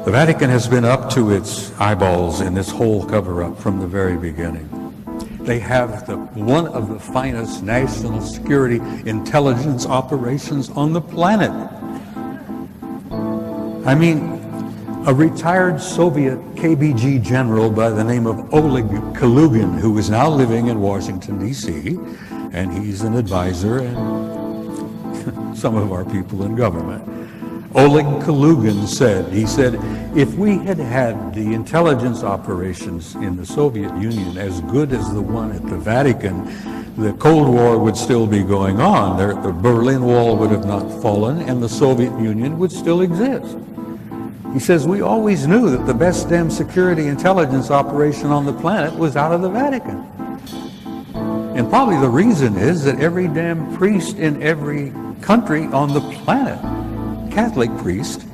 The Vatican has been up to its eyeballs in this whole cover-up from the very beginning. They have one of the finest national security intelligence operations on the planet. I mean, a retired Soviet KGB general by the name of Oleg Kalugin, who is now living in Washington, D.C., and he's an advisor and some of our people in government. Oleg Kalugin said, if we had had the intelligence operations in the Soviet Union as good as the one at the Vatican, the Cold War would still be going on. The Berlin Wall would have not fallen, and the Soviet Union would still exist. He says, we always knew that the best damn security intelligence operation on the planet was out of the Vatican. And probably the reason is that every damn priest in every country on the planet, Catholic priest,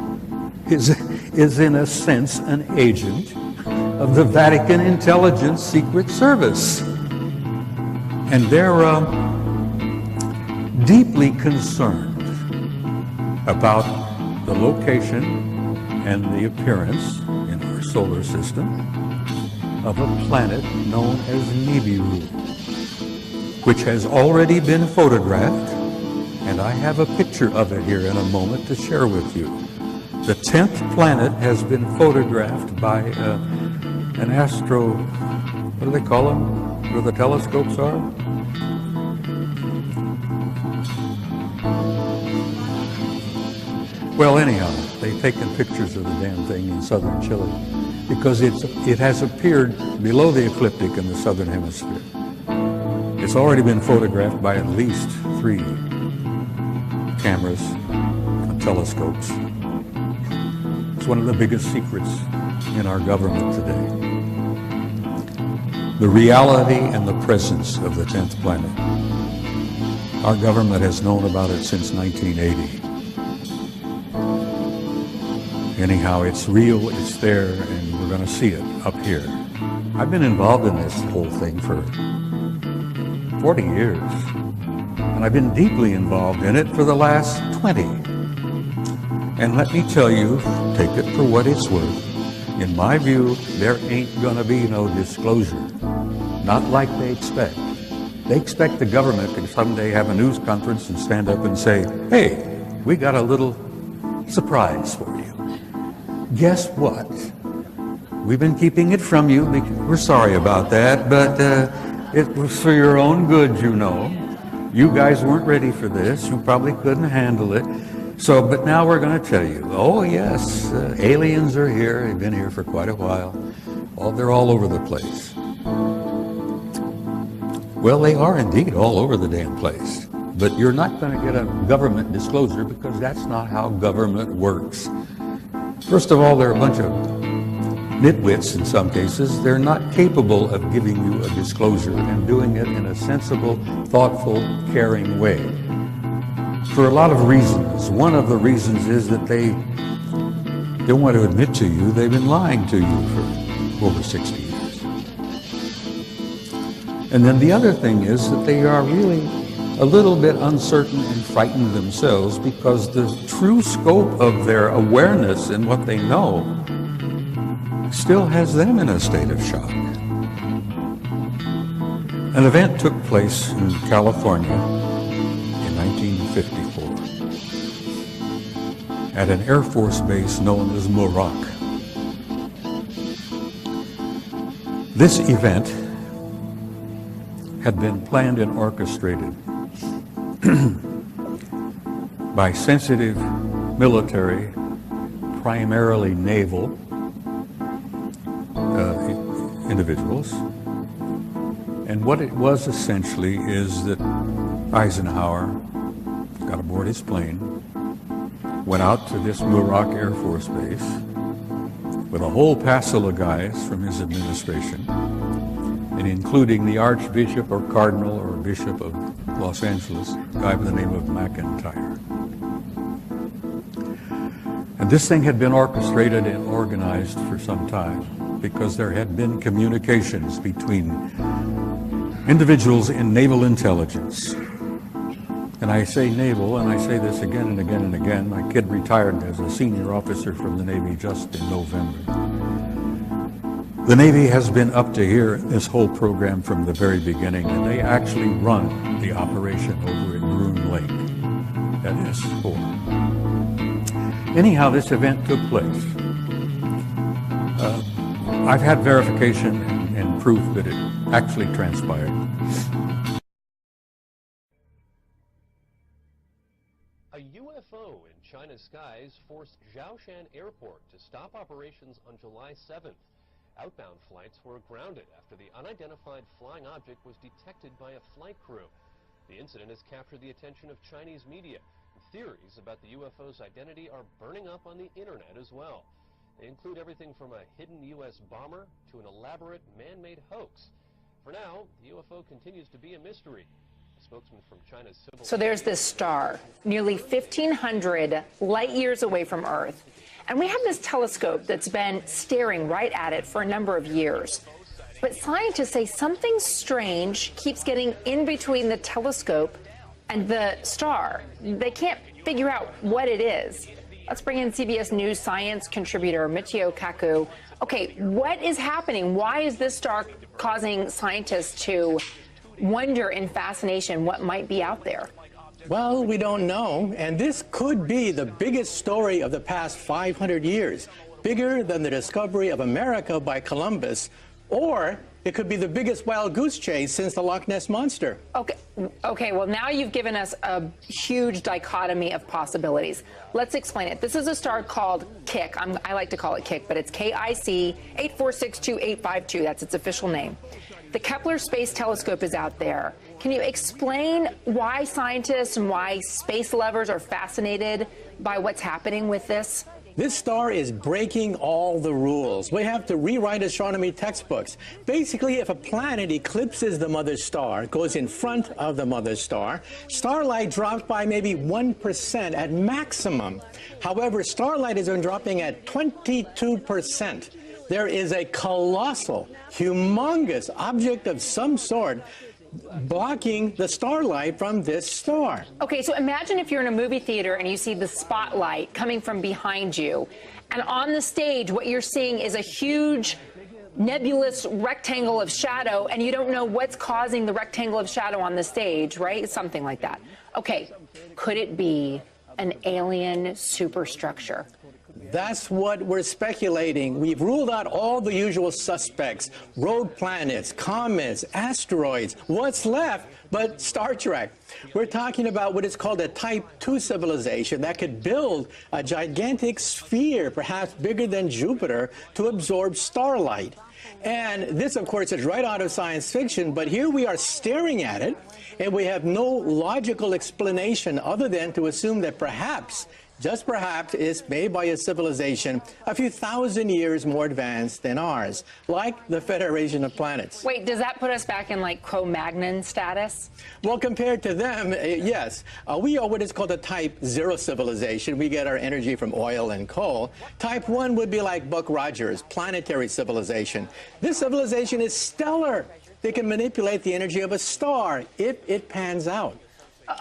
is in a sense an agent of the Vatican Intelligence Secret Service. And they're deeply concerned about the location and the appearance in our solar system of a planet known as Nibiru, which has already been photographed, and I have a picture of it here in a moment to share with you. The 10th planet has been photographed by an astro, what do they call them, where the telescopes are? Well, anyhow, they've taken pictures of the damn thing in southern Chile because it has appeared below the ecliptic in the southern hemisphere. It's already been photographed by at least 3 cameras and telescopes. It's one of the biggest secrets in our government today. The reality and the presence of the 10th planet. Our government has known about it since 1980. Anyhow, it's real, it's there, and we're going to see it up here. I've been involved in this whole thing for 40 years, and I've been deeply involved in it for the last 20. And let me tell you, take it for what it's worth, in my view, there ain't going to be no disclosure. Not like they expect. They expect the government to someday have a news conference and stand up and say, hey, we got a little surprise for you. Guess what? We've been keeping it from you. We're sorry about that, but it was for your own good, you know. You guys weren't ready for this. You probably couldn't handle it. So, but now we're going to tell you, oh yes, aliens are here. They've been here for quite a while. They're all over the place. Well, they are indeed all over the damn place. But you're not going to get a government disclosure because that's not how government works. First of all, they're a bunch of nitwits in some cases. They're not capable of giving you a disclosure and doing it in a sensible, thoughtful, caring way. For a lot of reasons. One of the reasons is that they don't want to admit to you they've been lying to you for over 60 years. And then the other thing is that they are really a little bit uncertain and frightened themselves because the true scope of their awareness and what they know still has them in a state of shock. An event took place in California in 1954 at an Air Force base known as Muroc. This event had been planned and orchestrated by sensitive military, primarily naval individuals. And what it was essentially is that Eisenhower got aboard his plane, went out to this Muroc Air Force Base with a whole passel of guys from his administration, and including the Archbishop or Cardinal or Bishop of Los Angeles, a guy by the name of McIntyre. And this thing had been orchestrated and organized for some time because there had been communications between individuals in naval intelligence. And And I say naval, and I say this again and again and again. My kid retired as a senior officer from the Navy just in November. The Navy has been up to here in this whole program from the very beginning, and they actually run the operation over at Groom Lake at S4. Anyhow, this event took place. I've had verification and proof that it actually transpired. A UFO in China's skies forced Zhoushan Airport to stop operations on July 7th. Outbound flights were grounded after the unidentified flying object was detected by a flight crew. The incident has captured the attention of Chinese media. Theories about the UFO's identity are burning up on the internet as well. They include everything from a hidden U.S. bomber to an elaborate man-made hoax. For now, the UFO continues to be a mystery. A spokesman from China's civil... So there's this star, nearly 1,500 light years away from Earth. And we have this telescope that's been staring right at it for a number of years. But scientists say something strange keeps getting in between the telescope and the star. They can't figure out what it is. Let's bring in CBS News science contributor Michio Kaku. Okay, what is happening? Why is this star causing scientists to wonder in fascination what might be out there? Well, we don't know, and this could be the biggest story of the past 500 years, bigger than the discovery of America by Columbus, or it could be the biggest wild goose chase since the Loch Ness Monster. Okay, well, now you've given us a huge dichotomy of possibilities. Let's explain it. This is a star called KIC. I like to call it KIC, but it's KIC 8462852. That's its official name. The Kepler Space Telescope is out there. Can you explain why scientists and why space lovers are fascinated by what's happening with this? This star is breaking all the rules. We have to rewrite astronomy textbooks. Basically, if a planet eclipses the mother star, goes in front of the mother star, starlight drops by maybe 1% at maximum. However, starlight has been dropping at 22%. There is a colossal, humongous object of some sort blocking the starlight from this star. Okay, so imagine if you're in a movie theater and you see the spotlight coming from behind you, and on the stage what you're seeing is a huge nebulous rectangle of shadow, and you don't know what's causing the rectangle of shadow on the stage, right? Something like that. Okay, could it be an alien superstructure? That's what we're speculating. We've ruled out all the usual suspects, rogue planets, comets, asteroids. What's left but Star Trek? We're talking about what is called a Type 2 civilization that could build a gigantic sphere, perhaps bigger than Jupiter, to absorb starlight. And this, of course, is right out of science fiction, but here we are staring at it, and we have no logical explanation other than to assume that perhaps, just perhaps, it's made by a civilization a few thousand years more advanced than ours, like the Federation of Planets. Wait, does that put us back in like Cro-Magnon status? Well, compared to them, yes. We are what is called a Type 0 civilization. We get our energy from oil and coal. Type 1 would be like Buck Rogers, planetary civilization. This civilization is stellar. They can manipulate the energy of a star if it pans out.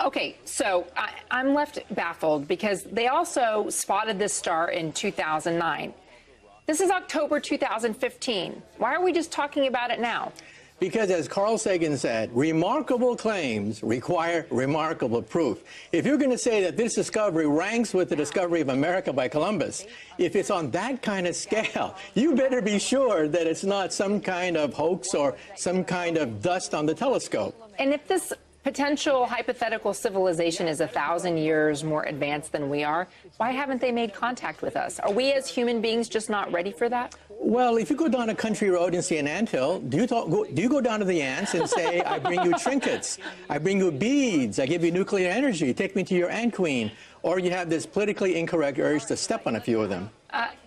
Okay, so I'm left baffled because they also spotted this star in 2009. This is October 2015. Why are we just talking about it now? Because, as Carl Sagan said, remarkable claims require remarkable proof. If you're going to say that this discovery ranks with the discovery of America by Columbus, if it's on that kind of scale, you better be sure that it's not some kind of hoax or some kind of dust on the telescope. And if this potential hypothetical civilization is 1,000 years more advanced than we are, why haven't they made contact with us? Are we as human beings just not ready for that? Well, if you go down a country road and see an anthill, do you go down to the ants and say, I bring you trinkets, I bring you beads, I give you nuclear energy, take me to your ant queen? Or you have this politically incorrect urge to step on a few of them?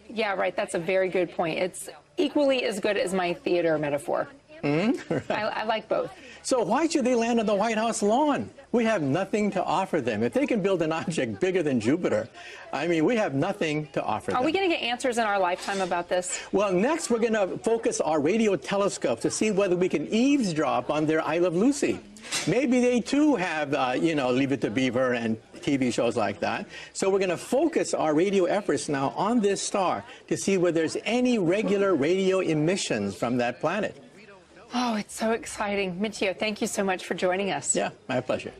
Yeah, right. That's a very good point. It's equally as good as my theater metaphor. Mm-hmm. I like both. So why should they land on the White House lawn? We have nothing to offer them. If they can build an object bigger than Jupiter, I mean, we have nothing to offer them. Are we going to get answers in our lifetime about this? Well, next we're going to focus our radio telescope to see whether we can eavesdrop on their I Love Lucy. Maybe they too have, Leave It to Beaver and TV shows like that. So we're going to focus our radio efforts now on this star to see whether there's any regular radio emissions from that planet. Oh, it's so exciting. Mitchio, thank you so much for joining us. Yeah, my pleasure.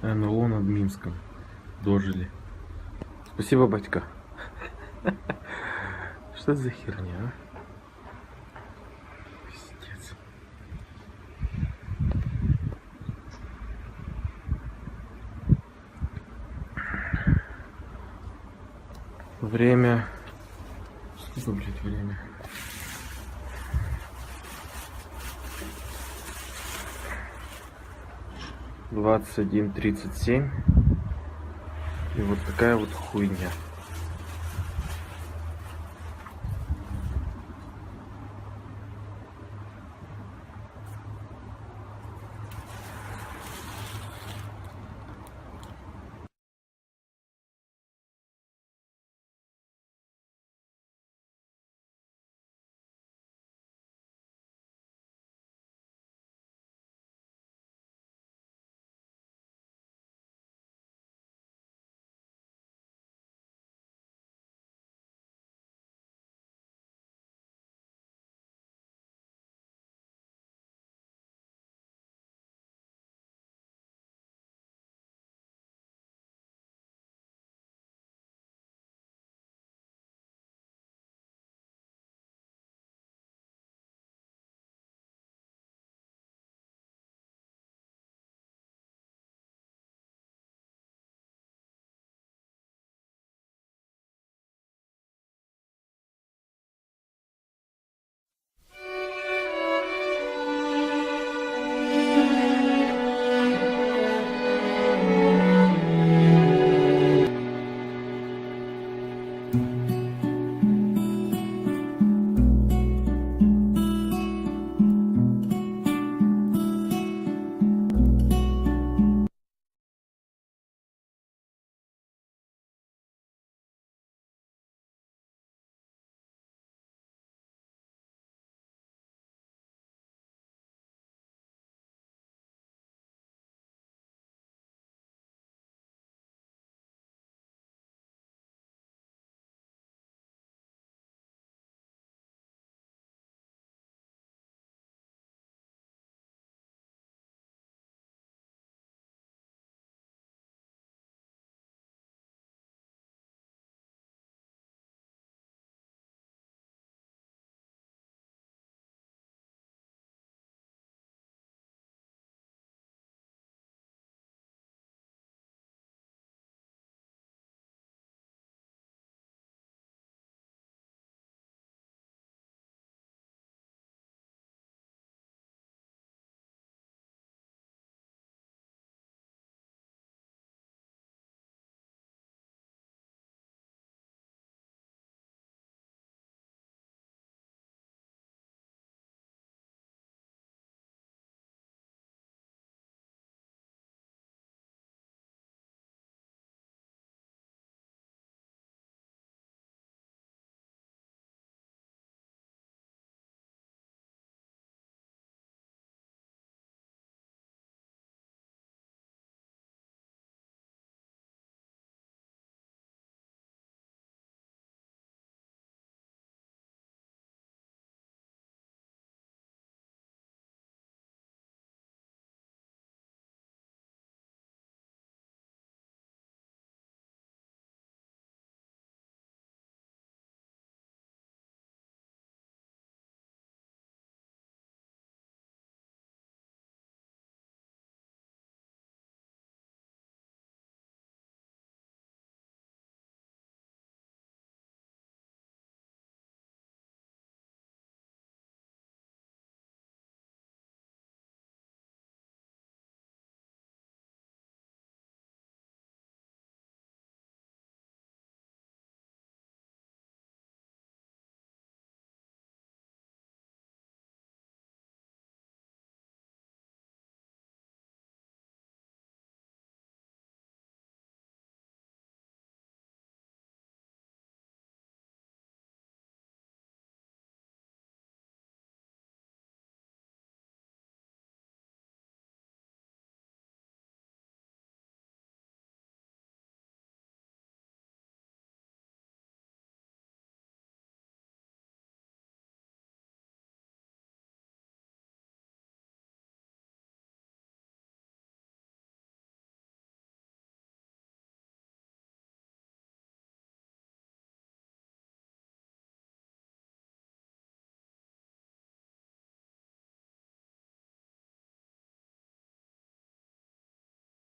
НЛО над Минском. Дожили. Спасибо, батька. Что это за херня, а? Пиздец. Время. Сколько, блядь, время? — 21:37. И вот такая вот хуйня.